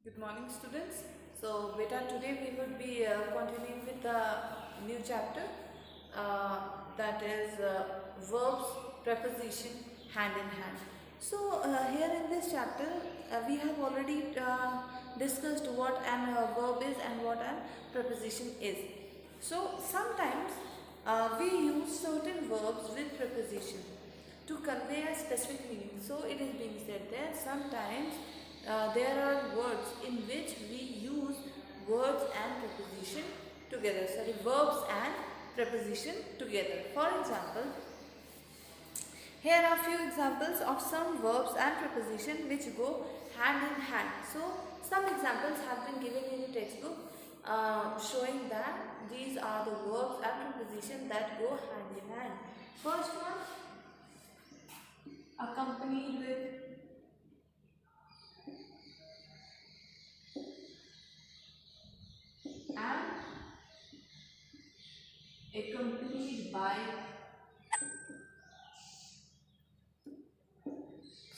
Good morning, students. So, beta, today we would be continuing with the new chapter that is verbs, preposition, hand in hand. So, here in this chapter, we have already discussed what an verb is and what an preposition is. So, sometimes we use certain verbs with preposition to convey a specific meaning. So, it is being said that sometimes there are words in which we use words and preposition together. Sorry, verbs and preposition together. For example, here are few examples of some verbs and preposition which go hand in hand. So, some examples have been given in the textbook showing that these are the verbs and preposition that go hand in hand. First one, accompanied with, and accompanied by.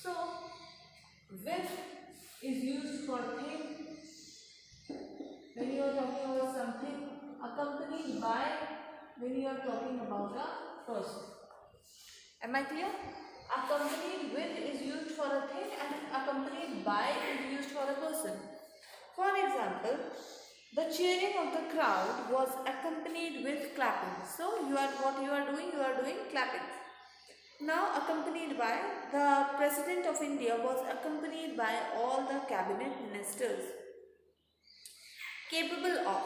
So, with is used for thing when you are talking about something, accompanied by when you are talking about a person. Am I clear? Accompanied with is used for a thing and accompanied by is used for a person. For example, the cheering of the crowd was accompanied with clapping. So, what you are doing clapping. Now, accompanied by, the President of India was accompanied by all the cabinet ministers. Capable of.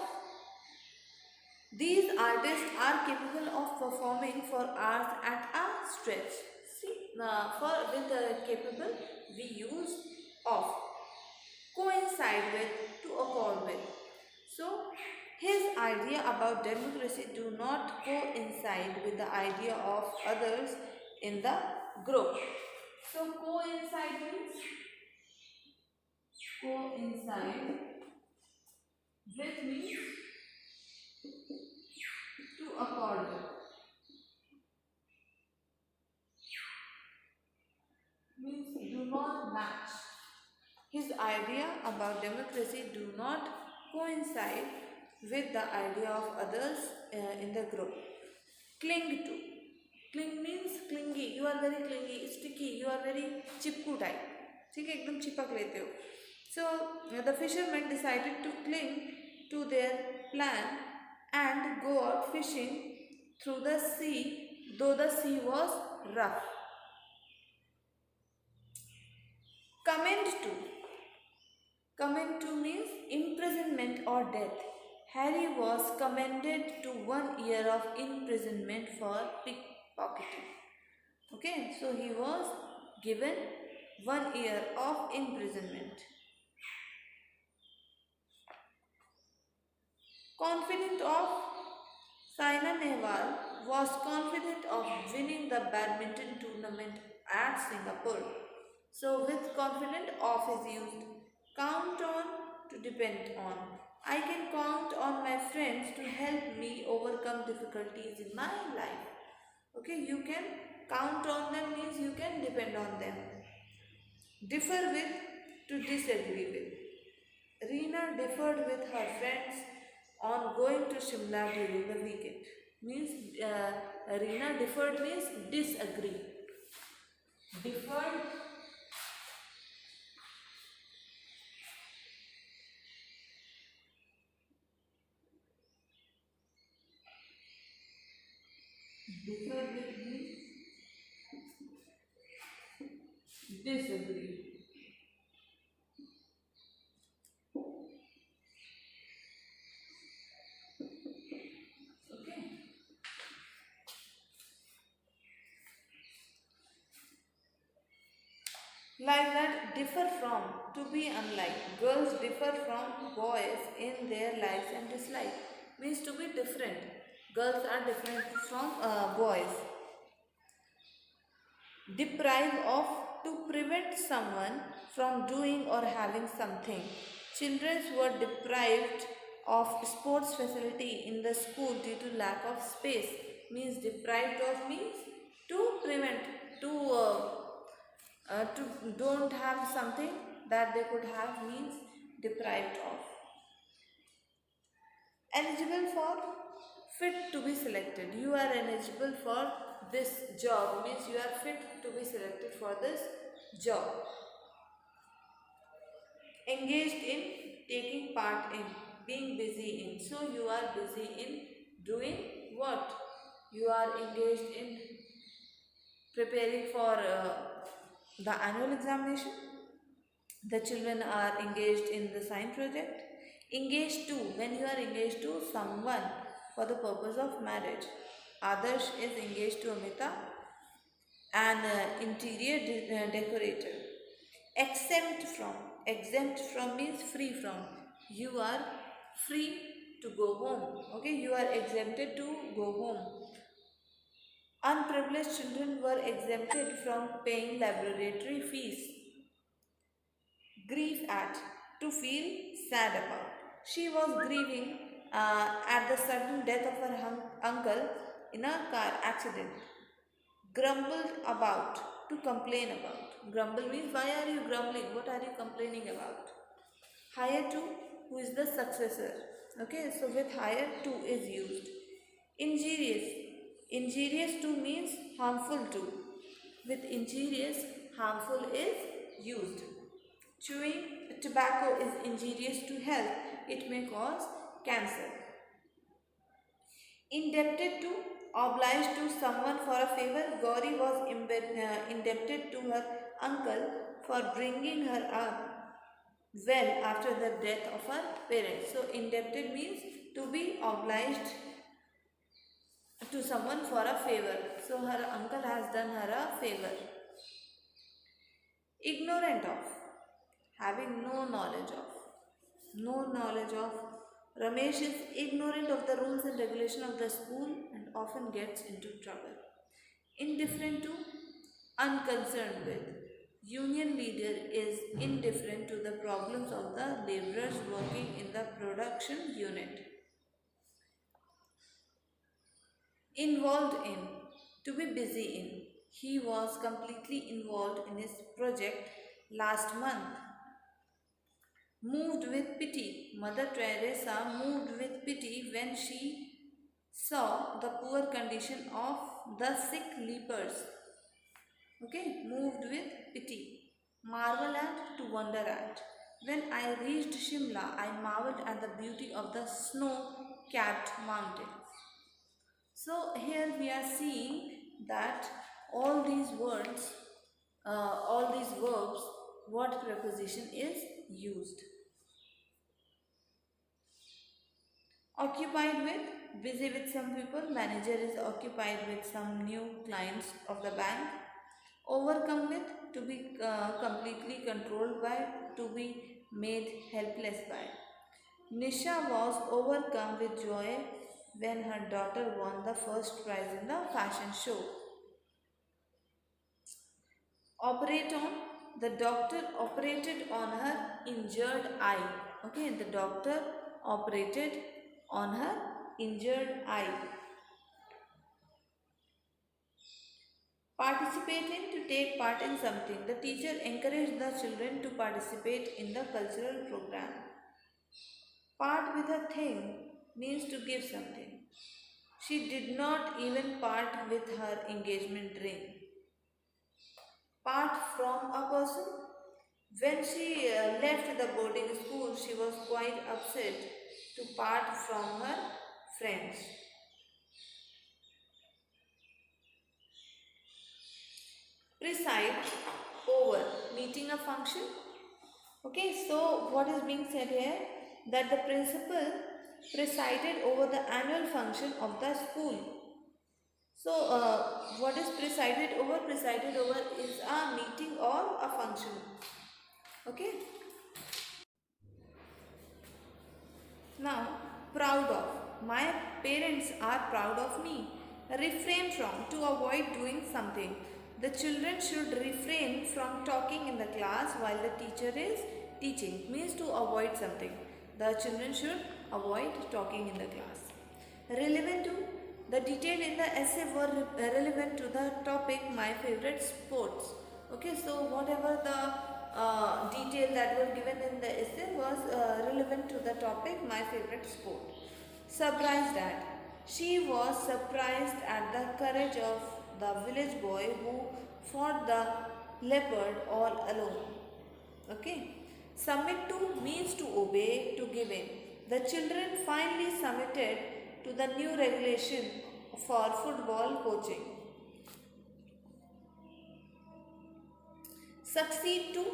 These artists are capable of performing for hours at a stretch. See, with capable, we use of. Coincide with, to accord with. So, his idea about democracy do not coincide with the idea of others in the group. So, coincide means coincide with means to accord with. Means do not match. His idea about democracy do not coincide with the idea of others in the group. Cling to. Cling means clingy. You are very clingy, sticky. You are very Chipko type. ठीक है, एकदम चिपक लेते हो. So the fishermen decided to cling to their plan and go out fishing through the sea, though the sea was rough. Commend to. Commend to means imprisonment or death. Harry was commended to 1 year of imprisonment for pickpocketing. Okay, so he was given 1 year of imprisonment. Confident of. Saina Nehwal was confident of winning the badminton tournament at Singapore. So with confident of is used. Count on, to depend on. I can count on my friends to help me overcome difficulties in my life. Okay, you can count on them means you can depend on them. Differ with, to disagree with. Reena differed with her friends on going to Shimla during the weekend. Means Reena differed means disagree. Differed. Differed with means disagree. Okay. Like that, differ from, to be unlike. Girls differ from boys in their likes and dislikes. Means to be different. Girls are different from boys. Deprive of, to prevent someone from doing or having something. Children were deprived of sports facility in the school due to lack of space. Means deprived of means to prevent, to don't have something that they could have means Eligible for, fit to be selected. You are eligible for this job means you are fit to be selected for this job. Engaged in, taking part in, being busy in. So you are busy in doing what? You are engaged in preparing for the annual examination. The children are engaged in the sign project. Engaged to, when you are engaged to someone for the purpose of marriage. Adarsh is engaged to Amita, an interior decorator. Exempt from means free from. You are free to go home. Okay, you are exempted to go home. Unprivileged children were exempted from paying laboratory fees. Grief at, to feel sad about. She was grieving at the sudden death of her uncle in a car accident. Grumbled about, to complain about. Grumble means why are you grumbling? What are you complaining about? Higher to, who is the successor. Okay, so with higher to is used. Injurious. Injurious to means harmful to. With injurious, harmful is used. Chewing tobacco is injurious to health. It may cause cancer. Indebted to, obliged to someone for a favor. Gauri was indebted to her uncle for bringing her up well after the death of her parents. So indebted means to be obliged to someone for a favor. So her uncle has done her a favor. Ignorant of, having no knowledge of. No knowledge of. Ramesh is ignorant of the rules and regulation of the school and often gets into trouble. Indifferent to, unconcerned with. Union leader is indifferent to the problems of the laborers working in the production unit. Involved in, to be busy in. He was completely involved in his project last month. Moved with pity. Mother Teresa moved with pity when she saw the poor condition of the sick lepers. Okay, moved with pity. Marvel at, to wonder at. When I reached Shimla, I marveled at the beauty of the snow-capped mountains. So here we are seeing that all these words, all these verbs, what preposition is used. Occupied with, busy with some people. Manager is occupied with some new clients of the bank. Overcome with, to be completely controlled by, to be made helpless by. Nisha was overcome with joy when her daughter won the first prize in the fashion show. Operate on, the doctor operated on her injured eye. Okay, the doctor operated on her injured eye. Participate in, to take part in something. The teacher encouraged the children to participate in the cultural program. Part with a thing means to give something. She did not even part with her engagement ring. Part from a person. When she left the boarding school, she was quite upset to part from her friends. Preside over, meeting a function. Okay, so what is being said here? That the principal presided over the annual function of the school. So, what is presided over? Presided over is a meeting or a function. Okay. Now, proud of. My parents are proud of me. Refrain from, to avoid doing something. The children should refrain from talking in the class while the teacher is teaching. Means to avoid something. The children should avoid talking in the class. Relevant to, the detail in the essay were relevant to the topic my favorite sports. Okay, so whatever the detail that were given in the essay was relevant to the topic my favorite sport. surprised at. She was surprised at the courage of the village boy who fought the leopard all alone. Okay. Submit to means to obey, to give in. The children finally submitted to the new regulation for football coaching. Succeed to.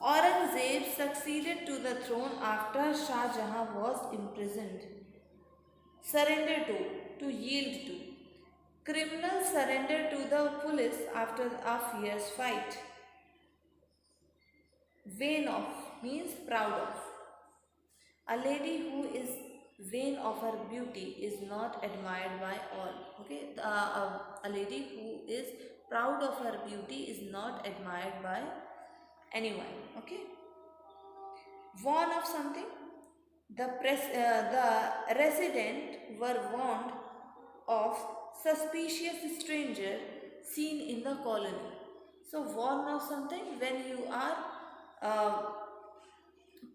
Aurangzeb succeeded to the throne after Shah Jahan was imprisoned. Surrender to yield to. Criminals surrender to the police after a fierce fight. Vain of means proud of. A lady who is vain of her beauty is not admired by all. Okay, a lady who is proud of her beauty is not admired by anyone. Okay, warn of something. The resident were warned of suspicious stranger seen in the colony. So warn of something when you are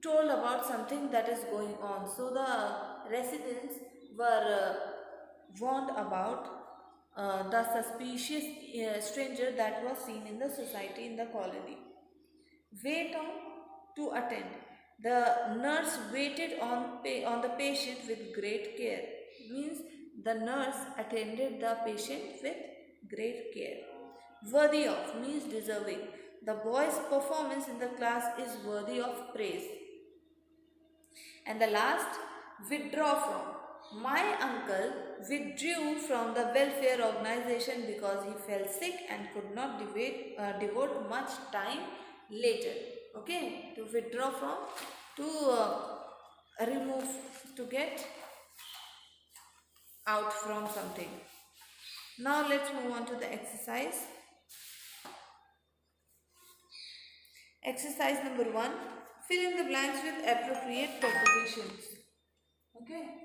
told about something that is going on. So the residents were warned about the suspicious stranger that was seen in the society, in the colony. Wait on, to attend. The nurse waited on the patient with great care. Means the nurse attended the patient with great care. Worthy of means deserving. The boy's performance in the class is worthy of praise. And the last, withdraw from. My uncle withdrew from the welfare organization because he fell sick and could not devote much time later. Okay, to withdraw from, to remove, to get out from something. Now let's move on to the exercise. Exercise number 1. Fill in the blanks with appropriate prepositions. Okay.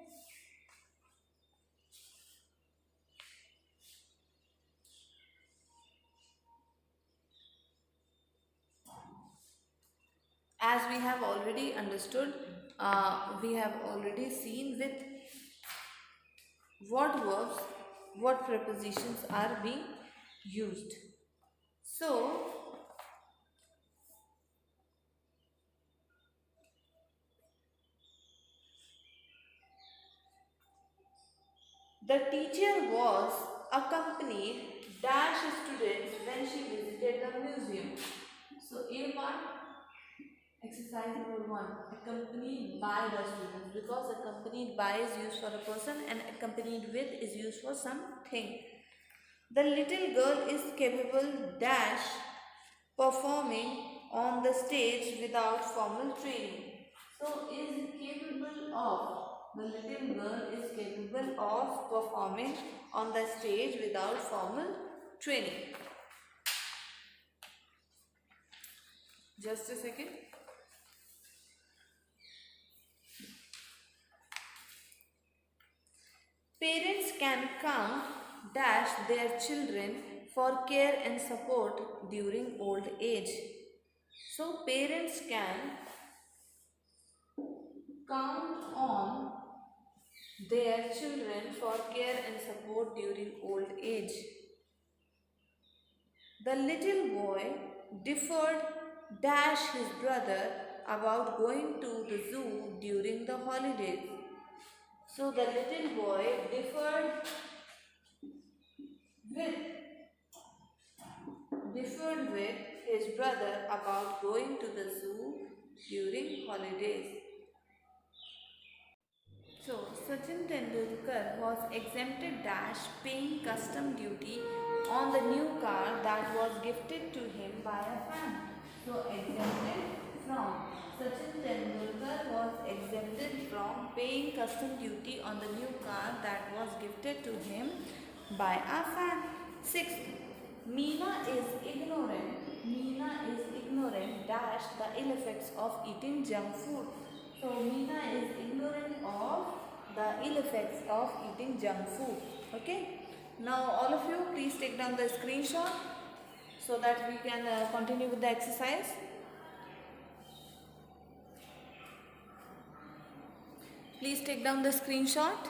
As we have already understood, we have already seen with what verbs, what prepositions are being used. So, the teacher was accompanied dash students when she visited the museum. So, A1, exercise number 1, accompanied by the students, because accompanied by is used for a person and accompanied with is used for something. The little girl is capable dash performing on the stage without formal training. So, is capable of. The little girl is capable of performing on the stage without formal training. Just a second. Parents can come dash their children for care and support during old age. So parents can count on their children for care and support during old age. The little boy deferred dash his brother about going to the zoo during the holidays. So the little boy deferred with his brother about going to the zoo during holidays. So Sachin Tendulkar was exempted dash paying custom duty on the new car that was gifted to him by a fan. So exempted from. Sachin Tendulkar was exempted from paying custom duty on the new car that was gifted to him by a fan. 6. Meena is ignorant dash the ill effects of eating junk food. So Meena is ignorant of the ill effects of eating junk food. Okay. Now all of you please take down the screenshot so that we can continue with the exercise. Please take down the screenshot.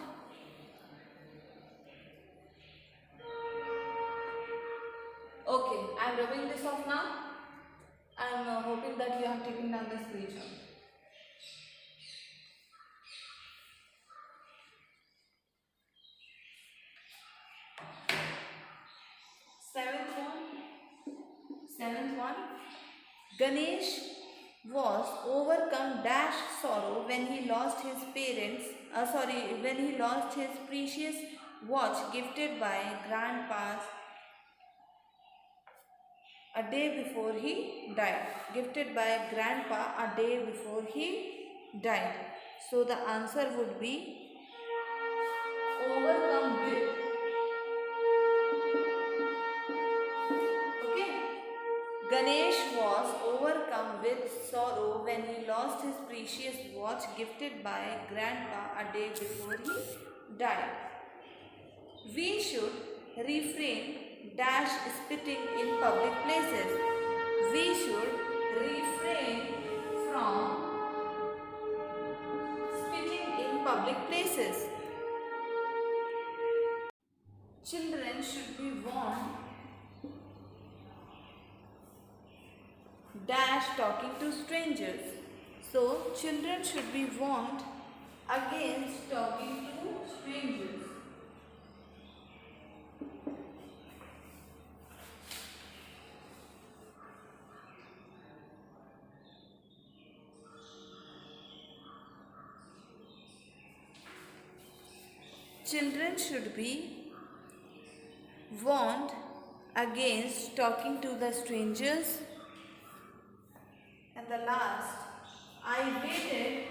Okay, I am rubbing this off now. I am hoping that you have taken down the screenshot. Seventh one. Ganesh was overcome dash sorrow when he lost his when he lost his precious watch gifted by grandpa's a day before he died. Gifted by grandpa a day before he died. So the answer would be overcome with. Okay. Ganesh was overcome with sorrow when he lost his precious watch gifted by grandpa a day before he died. We should refrain dash spitting in public places. We should refrain from spitting in public places. Children should be warned dash talking to strangers. So children should be warned against talking to strangers. Children should be warned against talking to the strangers. And the last, I waited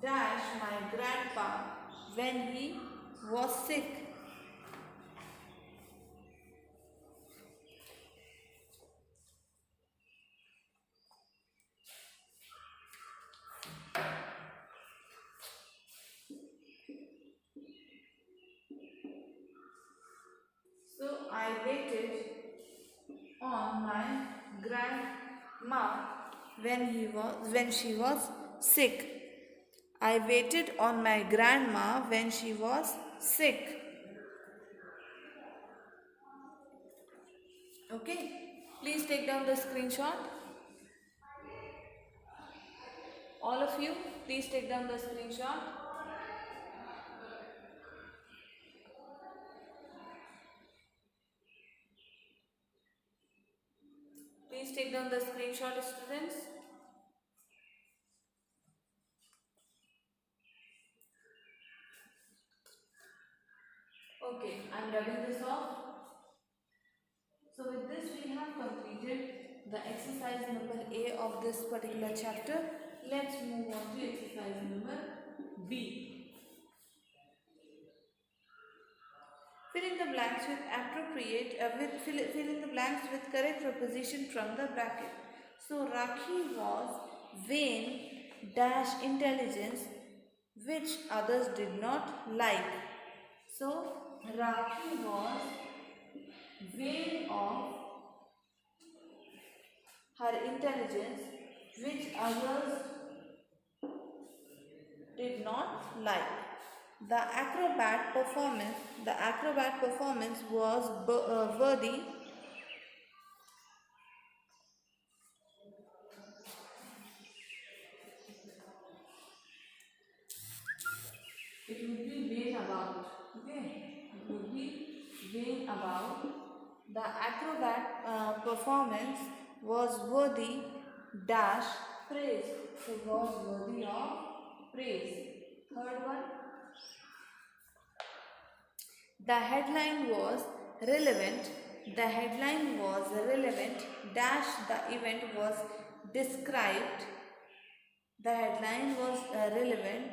dash my grandpa when he was sick. So I waited on my grandma when she was sick. I waited on my grandma when she was sick. Okay, please take down the screenshot. All of you, please take down the screenshot. Please take down the screenshot, students. Okay, I am rubbing this off. So with this we have completed the exercise number A of this particular chapter. Let's move on to exercise number B. Fill in the blanks with fill in the blanks with correct preposition from the bracket. So Rakhi was vain dash intelligence which others did not like. So Rakhi was vain of her intelligence which others did not like. The acrobat performance was worthy it would be vain about. Okay, it would be vain about. The acrobat performance was worthy dash praise. So was worthy of praise. Third one. The headline was relevant. The headline was relevant dash the event was described. The headline was relevant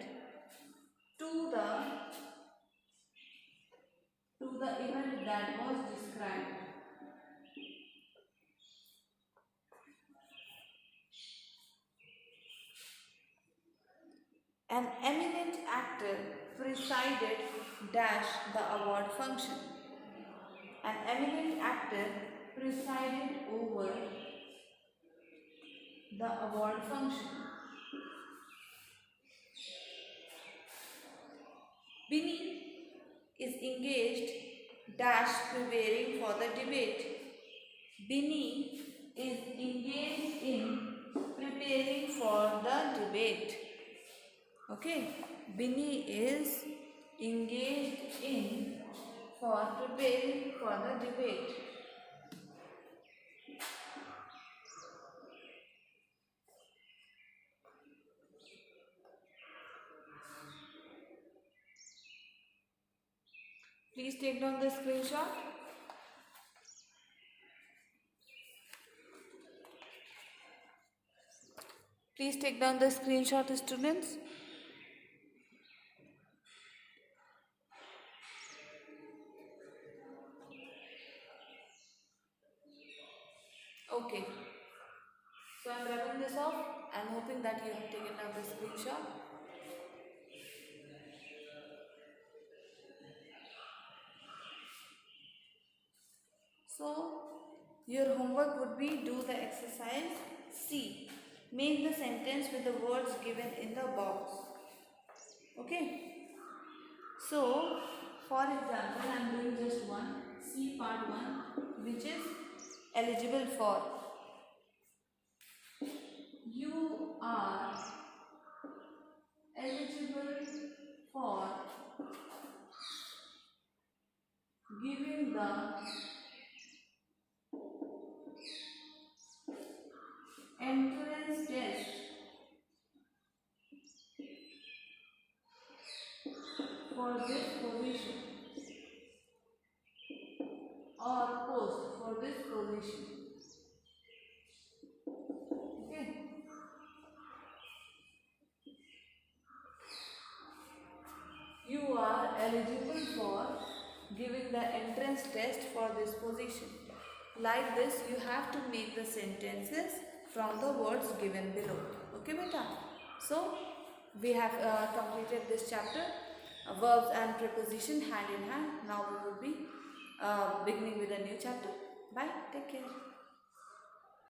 to the event that was described. An eminent actor presided dash the award function. An eminent actor presided over the award function. Binny is engaged dash preparing for the debate. Binny is engaged in preparing for the debate. Okay, Binny is engaged in for preparing for the debate. Please take down the screenshot. Please take down the screenshot, students. Okay. So I'm rubbing this off. I'm hoping that you have taken down the screenshot. So your homework would be do the exercise C. Make the sentence with the words given in the box. Okay. So for example, I am doing just one C part 1, which is eligible for. You are eligible for giving the entrance test for this position or post for this position. Okay. You are eligible for giving the entrance test for this position. Like this, you have to make the sentences from the words given below. Okay, beta? So, we have completed this chapter, verbs and preposition hand in hand. Now we will be beginning with a new chapter. Bye. Take care.